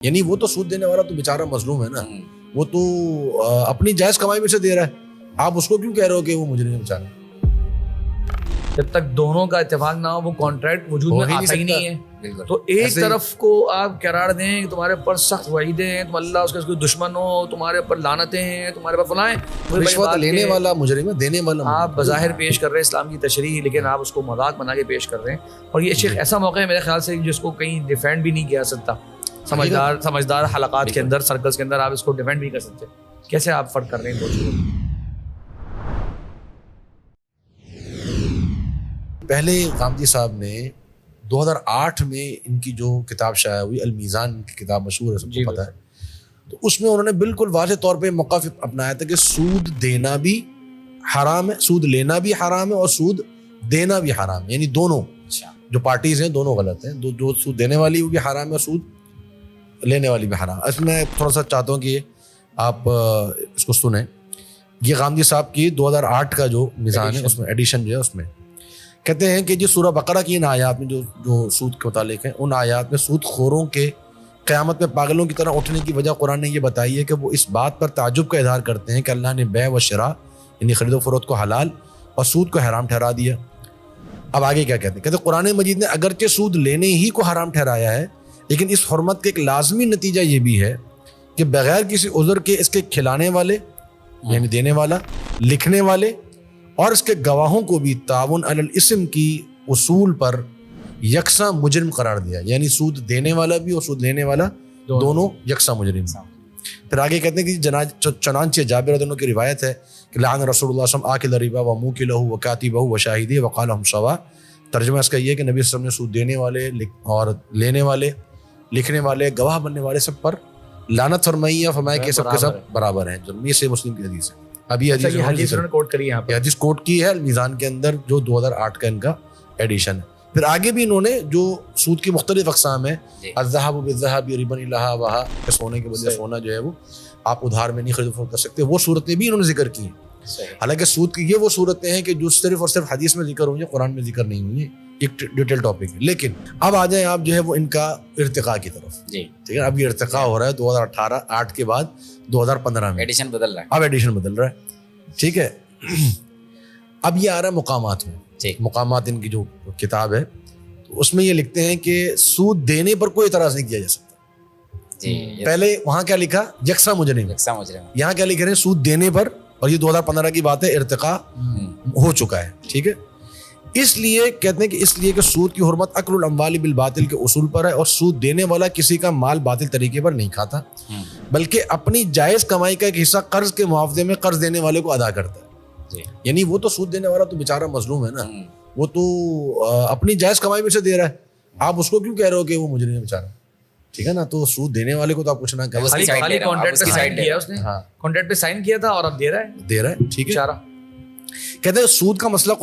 یعنی وہ تو سود دینے والا تو بیچارہ مظلوم ہے نا, وہ تو اپنی جائز کمائی میں سے دے رہا ہے, آپ اس کو کیوں کہہ رہے ہو کہ وہ مجرم ہے بیچارہ؟ جب تک دونوں کا اتفاق نہ ہو وہ کانٹریکٹ وجود میں آتا ہی نہیں ہے. تو ایک طرف کو آپ قرار دیں کہ تمہارے اوپر سخت وعیدیں ہیں, تم اللہ اس کا کوئی دشمن ہو, تمہارے اوپر لعنتیں ہیں, تمہارے اوپر فلاں, رشوت لینے والا مجرم ہے, دینے والا آپ بظاہر پیش کر رہے ہیں اسلام کی تشریح, لیکن آپ اس کو مذاق بنا کے پیش کر رہے ہیں. اور یہ ایک ایسا موقع ہے میرے خیال سے جس کو کہیں ڈیفینڈ بھی نہیں کیا سکتا. سمجھدار حلقات کے اندر, سرکلز کے اندر آپ اس کو ڈیفینڈ بھی کر سکتے. کیسے آپ فرق کر رہے ہیں دو چیزوں کو؟ پہلے غامدی صاحب نے 2008 میں ان کی جو کتاب شائع ہوئی المیزان کی کتاب مشہور ہے, سب کو پتہ ہے, تو اس میں انہوں نے بالکل واضح طور پہ موقف اپنایا تھا کہ سود دینا بھی حرام ہے, سود لینا بھی حرام ہے اور سود دینا بھی حرام ہے. یعنی دونوں جو پارٹیز ہیں دونوں غلط ہیں, جو سود دینے والی وہ بھی حرام ہے اور سود لینے والی بھی حرام. اس میں تھوڑا سا چاہتا ہوں کہ آپ اس کو سنیں. یہ غامدی صاحب کی 2008 کا جو میزان ہے اس میں ایڈیشن جو ہے اس میں کہتے ہیں کہ جو سورہ بقرہ کی ان آیات میں جو سود کے متعلق ہیں, ان آیات میں سود خوروں کے قیامت میں پاگلوں کی طرح اٹھنے کی وجہ قرآن نے یہ بتائی ہے کہ وہ اس بات پر تعجب کا اظہار کرتے ہیں کہ اللہ نے بیع و شراء یعنی خرید و فروخت کو حلال اور سود کو حرام ٹھہرا دیا. اب آگے کیا کہتے ہیں, کہتے ہیں قرآن مجید نے اگرچہ سود لینے ہی کو حرام ٹھہرایا ہے, لیکن اس حرمت کا ایک لازمی نتیجہ یہ بھی ہے کہ بغیر کسی عذر کے اس کے کھلانے والے یعنی دینے والا, لکھنے والے اور اس کے گواہوں کو بھی تعاون علی الاسم کی اصول پر یکساں مجرم قرار دیا. یعنی سود دینے والا بھی اور سود لینے والا دونوں یکساں مجرم. پھر آگے کہتے ہیں کہ چنانچہ جابر رضی اللہ عنہ کی روایت ہے کہ لعن رسول اللہ صلی اللہ علیہ وسلم آکل الربا وموکلہ وکاتبہ وشاہدہ وقال ہم سوا. ترجمہ اس کا یہ ہے کہ نبی صلی اللہ علیہ وسلم نے سود دینے والے اور لینے والے, لکھنے والے, گواہ بننے والے سب پر لعنت فرمائی ہے, فرمایا کہ سب کے سب برابر ہیں. یہ سے مسلم کی حدیث ہے. اب یہ حدیث کوٹ کری ہے, حدیث کوٹ کی ہے المیزان کے اندر جو 2008 کا ان کا ایڈیشن ہے. پھر آگے بھی انہوں نے جو سود کی مختلف اقسام ہیں, الذهب بالذهب ربا لها وها, سونے کے بدلے سونا جو ہے وہ آپ ادھار میں نہیں خرید و فروخت کر سکتے, وہ صورتیں بھی انہوں نے ذکر کی ہیں. حالانکہ سود کی یہ وہ صورتیں ہیں کہ جو صرف اور صرف حدیث میں ذکر ہوئی ہیں, قرآن میں ذکر نہیں ہوئی ہیں, ایک ڈیٹیل ٹاپک ہے. لیکن اب آ جائیں آپ جو ہے وہ ان کا ارتقاء کی طرف. ٹھیک ہے, اب یہ ارتقاء ہو رہا ہے 2018 کے بعد 2015 میں ایڈیشن بدل رہا ہے. اب ایڈیشن بدل رہا ہے. ٹھیک ہے, اب یہ آ رہا ہے مقامات میں. مقامات ان کی جو کتاب ہے اس میں یہ لکھتے ہیں کہ سود دینے پر کوئی اعتراض نہیں کیا جا سکتا. پہلے وہاں کیا لکھا, یکساں مجرم. یہاں کیا لکھ رہے ہیں, سود دینے پر, اور یہ 2015 کی بات ہے, ارتقاء ہو چکا ہے. ٹھیک ہے, اس لیے کہتے ہیں کہ اس لیے کہ سود کی حرمت اکل الاموال بالباطل کے اصول پر ہے, اور سود دینے والا کسی کا مال باطل طریقے پر نہیں کھاتا بلکہ اپنی جائز کمائی کا ایک حصہ قرض کے معاوضے میں قرض دینے والے کو ادا کرتا ہے. یعنی وہ تو سود دینے والا تو بیچارہ مظلوم ہے نا, وہ تو اپنی جائز کمائی میں سے دے رہا ہے, آپ اس کو کیوں کہہ رہے ہو کہ وہ مجرم ہے بیچارہ؟ ٹھیک ہے نا, تو سود دینے والے کو تو آپ کچھ نہ کہیں, خالی کانٹریکٹ پہ سائن کیا اس نے, کانٹریکٹ پہ سائن کیا تھا اور اب دے رہا ہے. ٹھیک ہے, بیچارہ. کہتے ہیں سود کا مسئلہ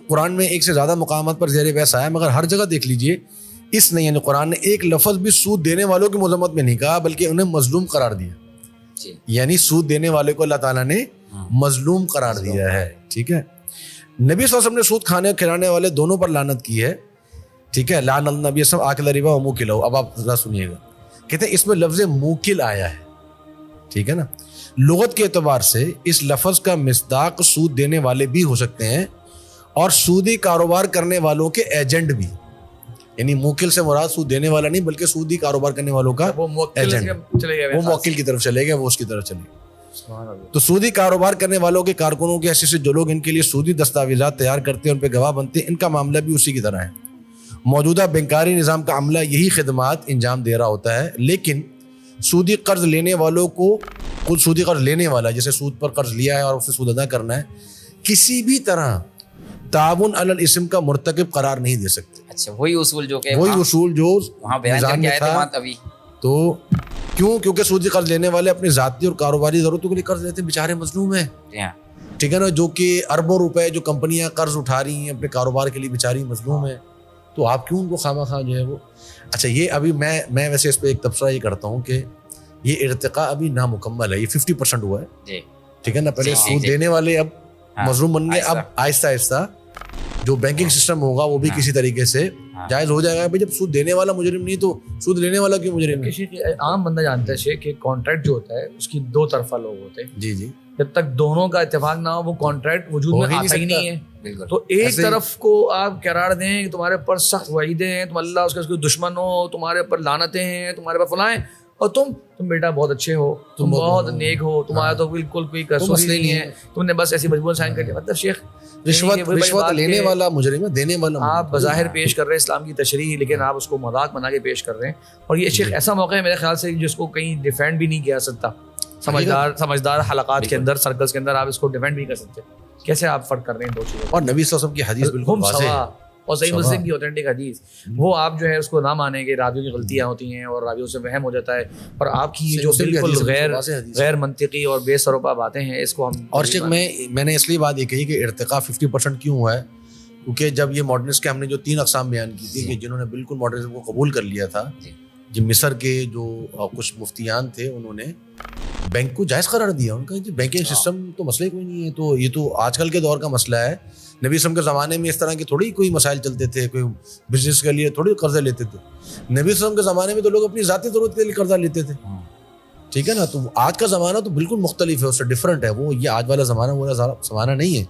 قرآن میں ایک سے زیادہ مقامات پر زیر بحث آیا, مگر ہر جگہ دیکھ لیجئے اس نے یعنی قرآن نے ایک لفظ بھی سود دینے والوں کی مذمت میں نہیں کہا بلکہ انہیں مظلوم قرار دیا. یعنی سود دینے والے کو اللہ تعالیٰ نے مظلوم قرار دیا ہے. ٹھیک ہے, نبی صلی اللہ علیہ وسلم نے سود کھانے اور کھلانے والے دونوں پر لعنت کی ہے. ٹھیک ہے, لعن النبی صلی اللہ علیہ وسلم آکل الربا وموکلہ. اب آپ ذرا سنیے گا, کہتے ہیں اس میں لفظ موکل آیا ہے. ٹھیک ہے نا, لغت کے اعتبار سے اس لفظ کا مصداق سود دینے والے بھی ہو سکتے ہیں اور سودی کاروبار کرنے والوں کے ایجنٹ بھی. یعنی موکل سے مراد سود دینے والا نہیں بلکہ سودی کاروبار کرنے والوں کا ایجنٹ, وہ موکل کی طرف چلے گا, وہ اس کی طرف چلے گا. تو سودی کاروبار کرنے والوں کے کارکنوں کی حیثیت سے جو لوگ ان کے لیے سودی دستاویزات تیار کرتے ہیں, ان پہ گواہ بنتے ہیں, ان کا معاملہ بھی اسی کی طرح ہے. موجودہ بینکاری نظام کا عملہ یہی خدمات انجام دے رہا ہوتا ہے, لیکن سودی قرض لینے والوں کو خود سودی قرض لینے والا جیسے سود پر قرض لیا ہے اور اسے سود ادا کرنا ہے, کسی بھی طرح تعاون علی الاسم کا مرتکب قرار نہیں دے سکتے. اچھا, وہی اصول جو وہاں بیان کیا تھا. تو کیوں, کیونکہ سودی قرض لینے والے اپنی ذاتی اور کاروباری ضرورتوں کے لیے قرض لیتے ہیں, بیچارے مظلوم ہیں. ٹھیک ہے نا, جو کہ اربوں روپے جو کمپنیاں قرض اٹھا رہی ہیں اپنے کاروبار کے لیے, بیچاری مظلوم ہیں. تو آپ کیوں ان کو خواہ مخواہ جو ہے وہ. اچھا, یہ ابھی میں ویسے اس پہ ایک تبصرہ یہ کرتا ہوں کہ یہ ارتقاء ابھی نامکمل ہے, یہ 50% ہوا ہے. ٹھیک ہے نا, پہلے سود دینے والے اب مظلوم بن گئے, اب آہستہ آہستہ جو بینکنگ سسٹم ہوگا وہ بھی کسی طریقے سے جائز ہو جائے گا. بھائی جب سود دینے والا مجرم نہیں تو سود لینے والا کیوں مجرم ہے؟ شیخ عام بندہ جانتا ہے شیخ کہ کانٹریکٹ جو ہوتا ہے اس کی دو طرفہ لوگ ہوتے ہیں. جی جی. جب تک دونوں کا اتفاق نہ ہو وہ کانٹریکٹ وجود میں آتا ہی نہیں ہے. تو ایک طرف کو آپ قرار دیں کہ تمہارے اوپر سخت وعیدیں ہیں, تم اللہ اس کے دشمن ہو, تمہارے اوپر لعنتیں ہیں, تمہارے اوپر فلاں, اور تم بیٹا بہت اچھے ہو, تم بہت نیک ہو, تمہارا تو بالکل کوئی قصور ہی نہیں ہے, تم نے بس ایسی مجبور سائن کر دیا. مطلب شیخ رشوت لینے والا مجرم ہے, دینے والا آپ بظاہر پیش کر رہے ہیں اسلام کی تشریح, لیکن آپ اس کو مذاق بنا کے پیش کر رہے ہیں. اور یہ شیخ ایسا موقع ہے میرے خیال سے جس کو کہیں ڈیفینڈ بھی نہیں کیا سکتا. سمجھدار حلقات کے اندر, سرکلز کے اندر آپ اس کو ڈیفینڈ بھی کر سکتے. کیسے آپ فرق کر رہے ہیں دو چیزوں؟ اور نبی صلی اللہ علیہ وسلم کی حدیث بالکل واضح ہے, اور صحیح مسلم کی اوتھینٹک حدیث, وہ آپ جو ہے اس کو نہ مانیں کہ راویوں کی غلطیاں ہوتی ہیں اور راویوں سے وہم ہو جاتا ہے, اور آپ کی یہ جو بالکل غیر منطقی اور بے سروپا باتیں ہیں اس کو ہم. اور شیخ میں نے اس لیے بات یہ کہی کہ ارتقاء 50% کیوں ہوا ہے, کیونکہ جب یہ ماڈرنسٹ کے ہم نے جو 3 اقسام بیان کی تھی کہ جنہوں نے بالکل ماڈرنزم کو قبول کر لیا تھا, جو مصر کے جو کچھ مفتیان تھے انہوں نے بینک کو جائز قرار دیا. ان کا بینکنگ سسٹم تو مسئلہ کوئی نہیں ہے, تو یہ تو آج کل کے دور کا مسئلہ ہے. نبی وسلم کے زمانے میں اس طرح کے تھوڑی کوئی مسائل چلتے تھے, کوئی بزنس کے لیے تھوڑی قرضے لیتے تھے. نبی وسلم کے زمانے میں تو لوگ اپنی ذاتی ضرورت کے لیے قرضہ لیتے تھے. ٹھیک ہے نا, تو آج کا زمانہ تو بالکل مختلف ہے, اس سے ڈفرینٹ ہے. وہ یہ آج والا زمانہ وہ زمانہ نہیں ہے.